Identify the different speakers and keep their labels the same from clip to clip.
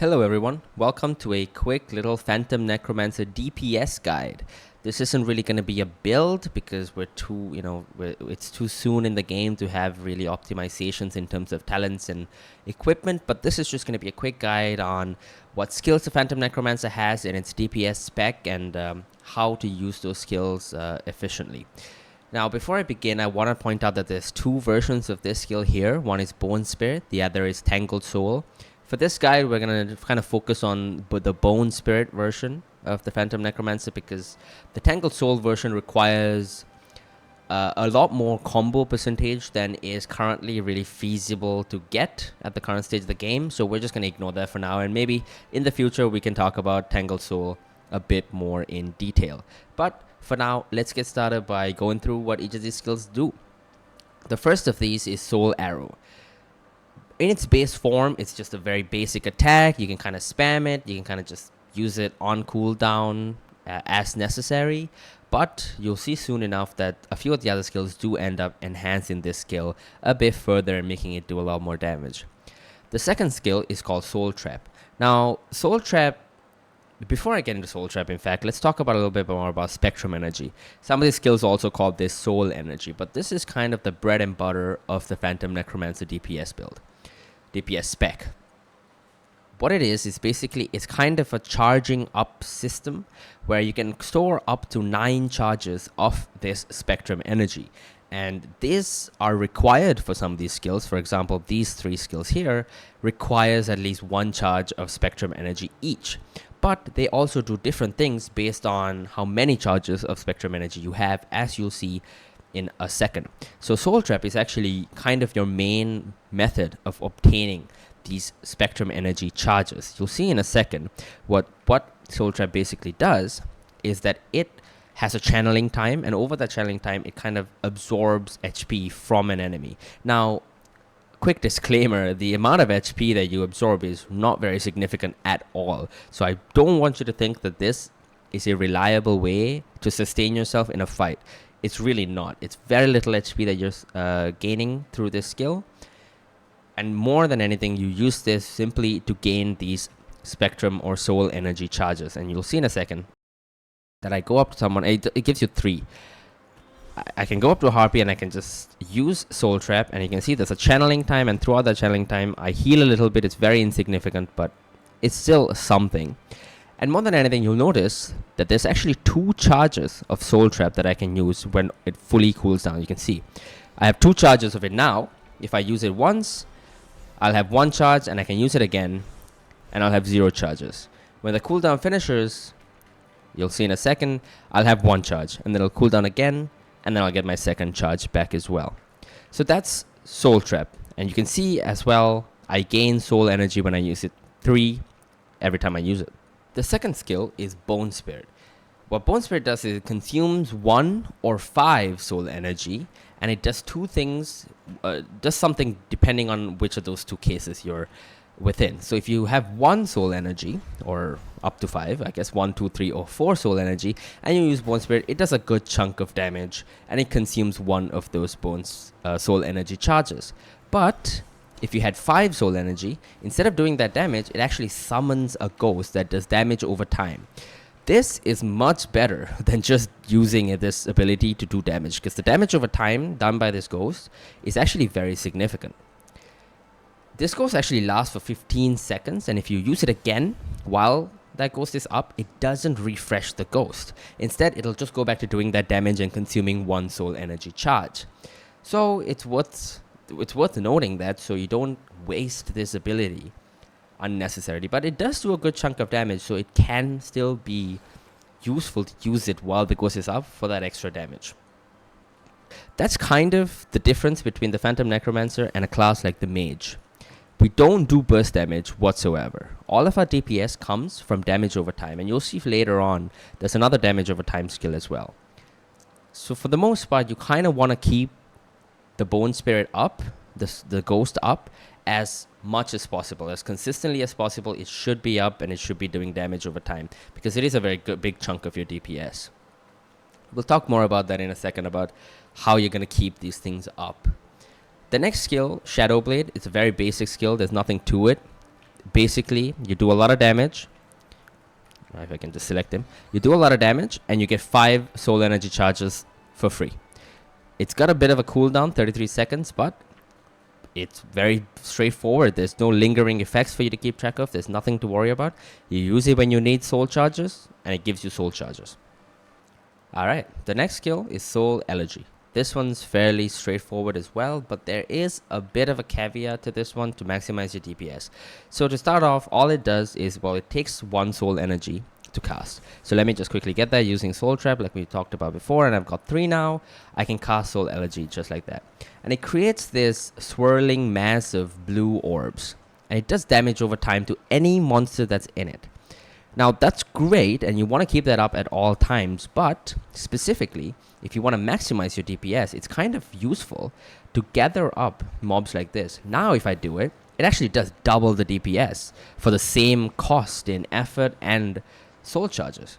Speaker 1: Hello everyone, welcome to a quick little Phantom Necromancer DPS guide. This isn't really going to be a build because it's too soon in the game to have really optimizations in terms of talents and equipment, but this is just going to be a quick guide on what skills the Phantom Necromancer has in its DPS spec and how to use those skills efficiently. Now, before I begin, I want to point out that there's two versions of this skill here. One is Bone Spirit, the other is Tangled Soul. For this guide, we're going to kind of focus on the Bone Spirit version of the Phantom Necromancer because the Tangled Soul version requires a lot more combo percentage than is currently really feasible to get at the current stage of the game. So we're just going to ignore that for now, and maybe in the future we can talk about Tangled Soul a bit more in detail. But for now, let's get started by going through what each of these skills do. The first of these is Soul Arrow. In its base form, it's just a very basic attack. You can kind of spam it. You can kind of just use it on cooldown as necessary. But you'll see soon enough that a few of the other skills do end up enhancing this skill a bit further and making it do a lot more damage. The second skill is called Soul Trap. Now, Soul Trap, before I get into Soul Trap, in fact, let's talk about a little bit more about Spectrum Energy. Some of these skills also called this Soul Energy, but this is kind of the bread and butter of the Phantom Necromancer DPS build. DPS spec. What it is basically it's kind of a charging up system where you can store up to 9 charges of this spectrum energy, and these are required for some of these skills. For example, these 3 skills here requires at least 1 charge of spectrum energy each, but they also do different things based on how many charges of spectrum energy you have, as you'll see in a second. So Soul Trap is actually kind of your main method of obtaining these spectrum energy charges. You'll see in a second what Soul Trap basically does is that it has a channeling time, and over that channeling time it kind of absorbs HP from an enemy. Now, quick disclaimer, the amount of HP that you absorb is not very significant at all. So I don't want you to think that this is a reliable way to sustain yourself in a fight. It's really not. It's very little HP that you're gaining through this skill. And more than anything, you use this simply to gain these spectrum or soul energy charges. And you'll see in a second that I go up to someone. It gives you 3. I can go up to a Harpy and I can just use Soul Trap. And you can see there's a channeling time. And throughout that channeling time, I heal a little bit. It's very insignificant, but it's still something. And more than anything, you'll notice that there's actually 2 charges of Soul Trap that I can use when it fully cools down. You can see I have 2 charges of it now. If I use it once, I'll have 1 charge and I can use it again and I'll have 0 charges. When the cooldown finishes, you'll see in a second, I'll have 1 charge and then it'll cool down again and then I'll get my second charge back as well. So that's Soul Trap. And you can see as well, I gain soul energy when I use it, 3 every time I use it. The second skill is Bone Spirit. What Bone Spirit does is it consumes 1 or 5 soul energy, and it does 2 things, does something depending on which of those 2 cases you're within. So if you have 1 soul energy, or up to 5, I guess 1, 2, 3, or 4 soul energy, and you use Bone Spirit, it does a good chunk of damage, and it consumes 1 of those soul energy charges. But if you had 5 soul energy, instead of doing that damage, it actually summons a ghost that does damage over time. This is much better than just using this ability to do damage, because the damage over time done by this ghost is actually very significant. This ghost actually lasts for 15 seconds, and if you use it again while that ghost is up, it doesn't refresh the ghost. Instead, it'll just go back to doing that damage and consuming 1 soul energy charge. So it's worth noting that, so you don't waste this ability unnecessarily. But it does do a good chunk of damage, so it can still be useful to use it while the ghost is up for that extra damage. That's kind of the difference between the Phantom Necromancer and a class like the Mage. We don't do burst damage whatsoever. All of our DPS comes from damage over time, and you'll see later on there's another damage over time skill as well. So for the most part, you kind of want to keep the Bone Spirit up, the ghost up, as much as possible, as consistently as possible. It should be up and it should be doing damage over time, because it is a very big chunk of your DPS. We'll talk more about that in a second, about how you're going to keep these things up. The next skill, Shadow Blade, it's a very basic skill. There's nothing to it. basically you do a lot of damage. If I can just select him, you do a lot of damage and you get 5 soul energy charges for free. It's got a bit of a cooldown, 33 seconds, but it's very straightforward. There's no lingering effects for you to keep track of. There's nothing to worry about. You use it when you need soul charges, and it gives you soul charges. Alright, the next skill is Soul Elegy. This one's fairly straightforward as well, but there is a bit of a caveat to this one to maximize your DPS. So to start off, all it does is, well, it takes 1 soul energy to cast. So let me just quickly get that using Soul Trap like we talked about before, and I've got 3 now. I can cast Soul Elegy just like that. And it creates this swirling mass of blue orbs, and it does damage over time to any monster that's in it. Now that's great, and you want to keep that up at all times, but specifically, if you want to maximize your DPS, it's kind of useful to gather up mobs like this. Now if I do it, it actually does double the DPS for the same cost in effort and soul charges.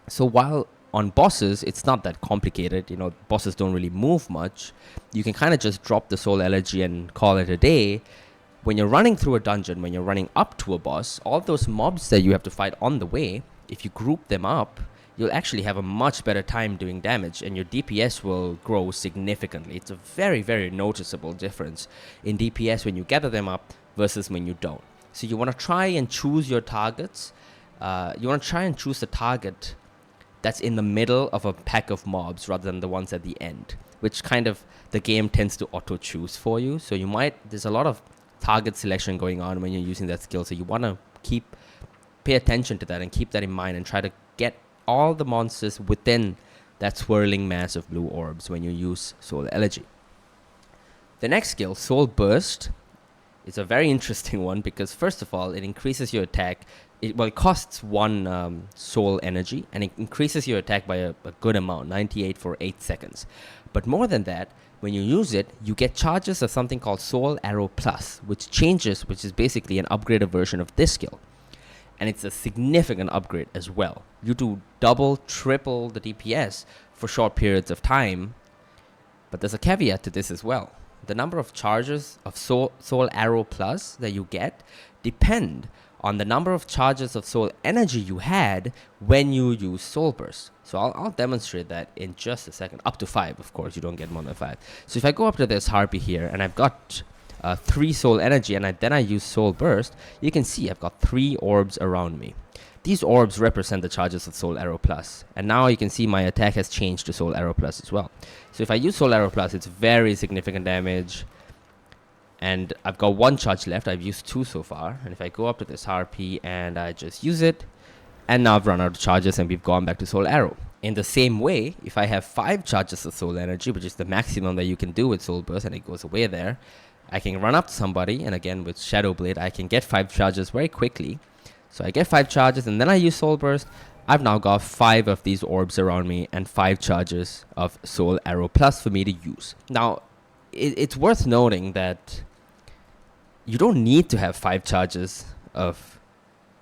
Speaker 1: So while on bosses, it's not that complicated, you know, bosses don't really move much, you can kind of just drop the Soul Elegy and call it a day. When you're running through a dungeon, when you're running up to a boss, all those mobs that you have to fight on the way, if you group them up, you'll actually have a much better time doing damage, and your DPS will grow significantly. It's a very, very noticeable difference in DPS when you gather them up versus when you don't. So you want to try and choose your targets. You want to try and choose the target that's in the middle of a pack of mobs rather than the ones at the end, which kind of the game tends to auto-choose for you. So you might, there's a lot of target selection going on when you're using that skill, so you want to pay attention to that and keep that in mind and try to get all the monsters within that swirling mass of blue orbs when you use Soul Elegy. The next skill, Soul Burst, is a very interesting one because first of all, it increases your attack. It costs 1 soul energy, and it increases your attack by a good amount, 98 for 8 seconds. But more than that, when you use it, you get charges of something called Soul Arrow Plus, which is basically an upgraded version of this skill. And it's a significant upgrade as well. You do double, triple the DPS for short periods of time, but there's a caveat to this as well. The number of charges of Soul Arrow Plus that you get depend on the number of charges of soul energy you had when you use Soul Burst. So I'll demonstrate that in just a second. Up to 5, of course, you don't get more than 5. So if I go up to this harpy here and I've got 3 soul energy and then I use Soul Burst, you can see I've got 3 orbs around me. These orbs represent the charges of Soul Arrow Plus, and now you can see my attack has changed to Soul Arrow Plus as well. So if I use Soul Arrow Plus, it's very significant damage. And I've got 1 charge left. I've used 2 so far. And if I go up to this harpy and I just use it, and now I've run out of charges and we've gone back to Soul Arrow. In the same way, if I have 5 charges of soul energy, which is the maximum that you can do with Soul Burst, and it goes away there, I can run up to somebody, and again with Shadow Blade, I can get 5 charges very quickly. So I get 5 charges and then I use Soul Burst. I've now got 5 of these orbs around me and 5 charges of Soul Arrow Plus for me to use. Now, it's worth noting that you don't need to have 5 charges of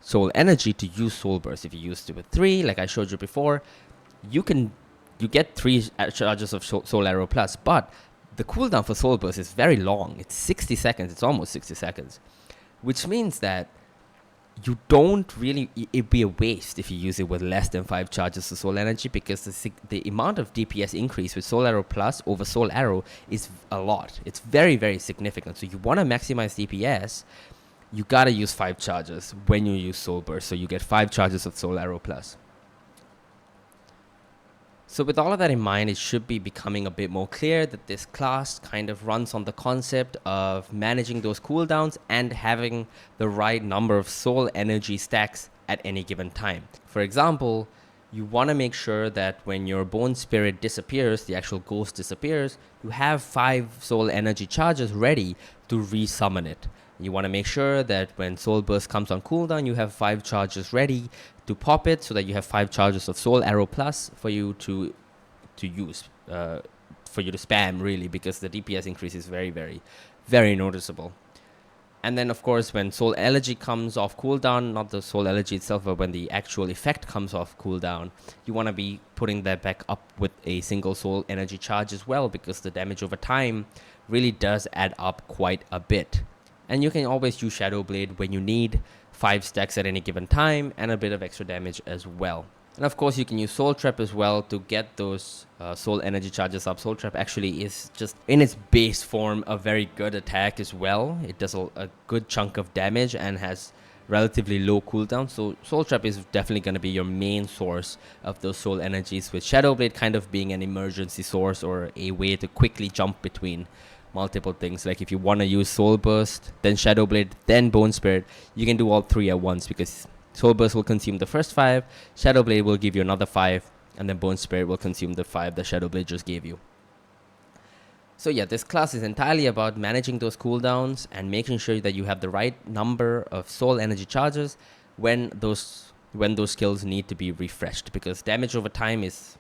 Speaker 1: soul energy to use Soul Burst. If you used it with 3, like I showed you before, you get 3 charges of Soul Arrow Plus, but the cooldown for Soul Burst is very long. It's 60 seconds. It's almost 60 seconds, which means that you don't really, it'd be a waste if you use it with less than 5 charges of soul energy, because the amount of DPS increase with Soul Arrow Plus over Soul Arrow is a lot. It's very, very significant. So you want to maximize DPS, you gotta use 5 charges when you use Soul Burst, so you get 5 charges of Soul Arrow Plus. So with all of that in mind, it should be becoming a bit more clear that this class kind of runs on the concept of managing those cooldowns and having the right number of soul energy stacks at any given time. For example, you want to make sure that when your bone spirit disappears, the actual ghost disappears, you have 5 soul energy charges ready to resummon it. You want to make sure that when Soul Burst comes on cooldown, you have 5 charges ready to pop it, so that you have 5 charges of Soul Arrow Plus for you to use, for you to spam, really, because the DPS increase is very, very, very noticeable. And then, of course, when Soul Elegy comes off cooldown, not the Soul Elegy itself, but when the actual effect comes off cooldown, you want to be putting that back up with a single Soul Energy charge as well, because the damage over time really does add up quite a bit. And you can always use Shadow Blade when you need 5 stacks at any given time and a bit of extra damage as well. And of course you can use Soul Trap as well to get those soul energy charges up. Soul Trap actually is just in its base form a very good attack as well. It does a good chunk of damage and has relatively low cooldown, so Soul Trap is definitely going to be your main source of those soul energies, with Shadow Blade kind of being an emergency source or a way to quickly jump between multiple things. Like if you want to use Soul Burst, then Shadow Blade, then Bone Spirit, you can do all 3 at once, because Soul Burst will consume the first 5, Shadow Blade will give you another 5, and then Bone Spirit will consume the 5 that Shadow Blade just gave you. So yeah, this class is entirely about managing those cooldowns and making sure that you have the right number of soul energy charges when those skills need to be refreshed, because damage over time is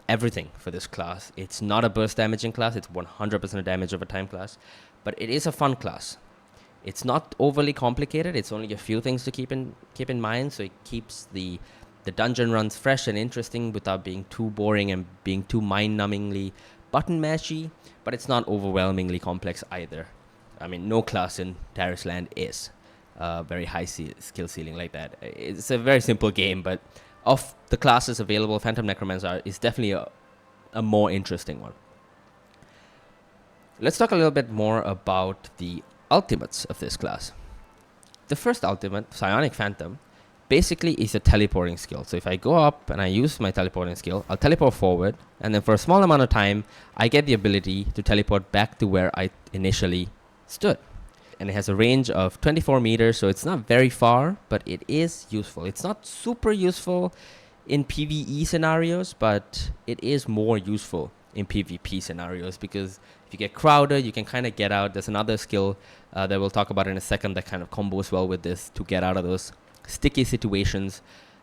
Speaker 1: everything for this class. It's not a burst damaging class, it's 100% a damage over time class, but it is a fun class. It's not overly complicated, it's only a few things to keep in mind, so it keeps the dungeon runs fresh and interesting without being too boring and being too mind-numbingly button mashy, but it's not overwhelmingly complex either. I mean, no class in Tarisland is very high skill ceiling like that. It's a very simple game, but of the classes available, Phantom Necromancer is definitely a more interesting one. Let's talk a little bit more about the ultimates of this class. The first ultimate, Psionic Phantom, basically is a teleporting skill. So if I go up and I use my teleporting skill, I'll teleport forward, and then for a small amount of time, I get the ability to teleport back to where I initially stood. And it has a range of 24 meters, so it's not very far, but it is useful. It's not super useful in PvE scenarios, but it is more useful in PvP scenarios, because if you get crowded, you can kind of get out. There's another skill that we'll talk about in a second that kind of combos well with this to get out of those sticky situations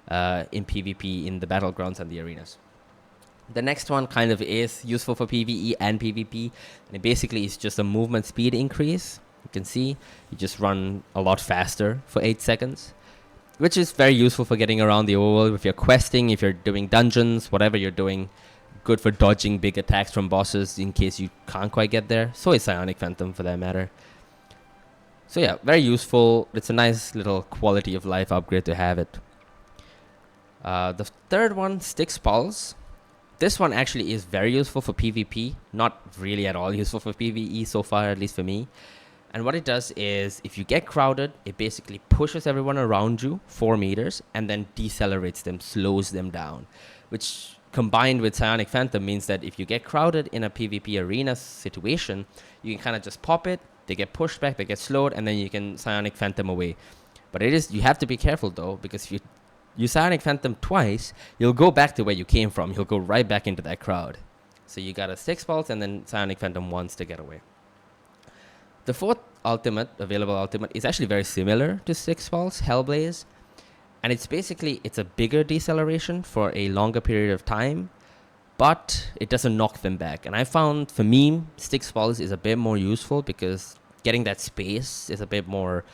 Speaker 1: in PvP, in the battlegrounds and the arenas. The next one kind of is useful for PvE and PvP, and it basically is just a movement speed increase. You can see you just run a lot faster for 8 seconds, which is very useful for getting around the overworld. If you're questing, if you're doing dungeons, whatever you're doing, good for dodging big attacks from bosses in case you can't quite get there. So is Psionic Phantom for that matter. So yeah, very useful. It's a nice little quality of life upgrade to have it. The third one, Styx Pulse. This one actually is very useful for PvP. Not really at all useful for PvE so far, at least for me. And what it does is, if you get crowded, it basically pushes everyone around you 4 meters and then decelerates them, slows them down. Which, combined with Psionic Phantom, means that if you get crowded in a PvP arena situation, you can kind of just pop it, they get pushed back, they get slowed, and then you can Psionic Phantom away. But you have to be careful though, because if you Psionic Phantom twice, you'll go back to where you came from. You'll go right back into that crowd. So you got a Styx Pulse and then Psionic Phantom once to get away. The fourth available ultimate, is actually very similar to Styx Pulse, Hellblaze. And it's a bigger deceleration for a longer period of time, but it doesn't knock them back. And I found, for me, Styx Pulse is a bit more useful because getting that space is a bit more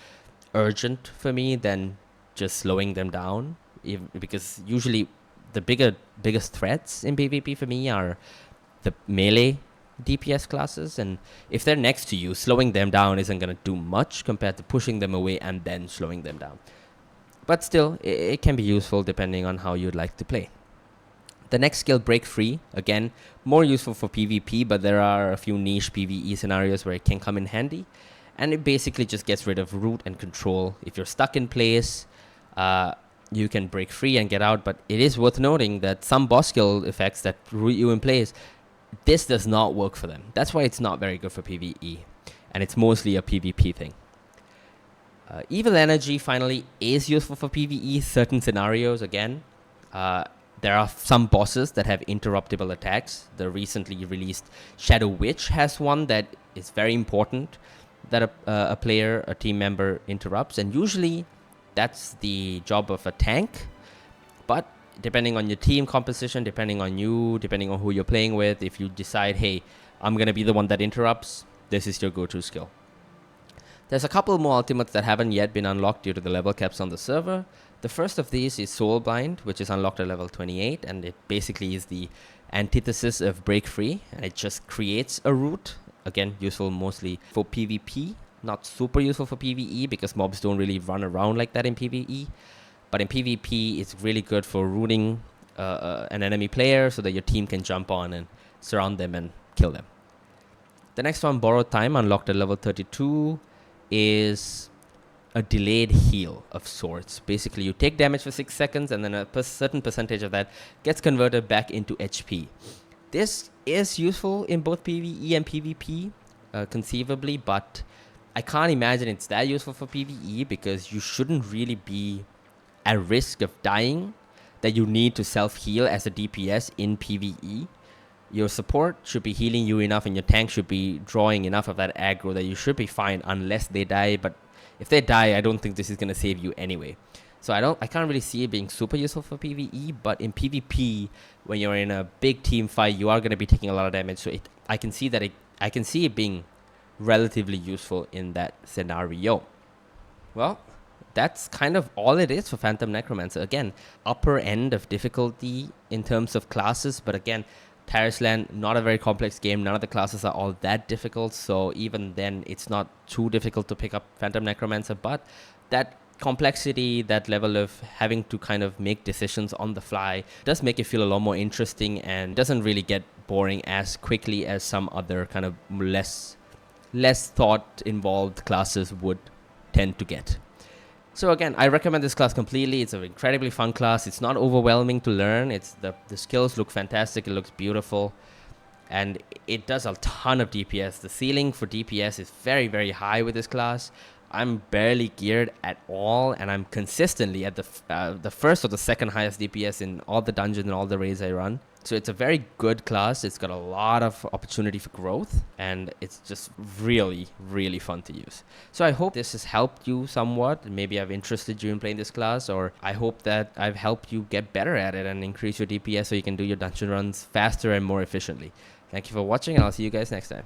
Speaker 1: urgent for me than just slowing them down. Because usually the biggest threats in PvP for me are the melee DPS classes, and if they're next to you, slowing them down isn't going to do much compared to pushing them away and then slowing them down. But still, it can be useful depending on how you'd like to play. The next skill, Break Free, again, more useful for PvP, but there are a few niche PvE scenarios where it can come in handy. And it basically just gets rid of root and control. If you're stuck in place, you can break free and get out, but it is worth noting that some boss skill effects that root you in place, this does not work for them. That's why it's not very good for PvE, and it's mostly a PvP thing. Evil Energy, finally, is useful for PvE, certain scenarios again. There are some bosses that have interruptible attacks. The recently released Shadow Witch has one that is very important, that a player, a team member interrupts, and usually that's the job of a tank. But depending on your team composition, depending on you, depending on who you're playing with, if you decide, hey, I'm going to be the one that interrupts, this is your go-to skill. There's a couple more ultimates that haven't yet been unlocked due to the level caps on the server. The first of these is Soul Blind, which is unlocked at level 28, and it basically is the antithesis of Break Free, and it just creates a route. Again, useful mostly for PvP, Not super useful for PvE because mobs don't really run around like that in PvE. But in PvP, it's really good for rooting an enemy player so that your team can jump on and surround them and kill them. The next one, Borrowed Time, unlocked at level 32, is a delayed heal of sorts. Basically, you take damage for 6 seconds and then a certain percentage of that gets converted back into HP. This is useful in both PvE and PvP, conceivably, but I can't imagine it's that useful for PvE because you shouldn't really be at risk of dying that you need to self-heal as a DPS in PvE. Your support should be healing you enough and your tank should be drawing enough of that aggro that you should be fine unless they die. But if they die, I don't think this is going to save you anyway. So I can't really see it being super useful for PvE, but in PvP, when you're in a big team fight, you are going to be taking a lot of damage. So I can see it being relatively useful in that scenario. Well, that's kind of all it is for Phantom Necromancer. Again, upper end of difficulty in terms of classes, but again, Tarisland, not a very complex game. None of the classes are all that difficult, so even then, it's not too difficult to pick up Phantom Necromancer, but that complexity, that level of having to kind of make decisions on the fly does make it feel a lot more interesting and doesn't really get boring as quickly as some other kind of less thought involved classes would tend to get. So again, I recommend this class completely. It's an incredibly fun class. It's not overwhelming to learn. It's the skills look fantastic. It looks beautiful. And it does a ton of DPS. The ceiling for DPS is very, very high with this class. I'm barely geared at all, and I'm consistently at the first or the second highest DPS in all the dungeons and all the raids I run. So it's a very good class. It's got a lot of opportunity for growth, and it's just really, really fun to use. So I hope this has helped you somewhat. Maybe I've interested you in playing this class, or I hope that I've helped you get better at it and increase your DPS so you can do your dungeon runs faster and more efficiently. Thank you for watching, and I'll see you guys next time.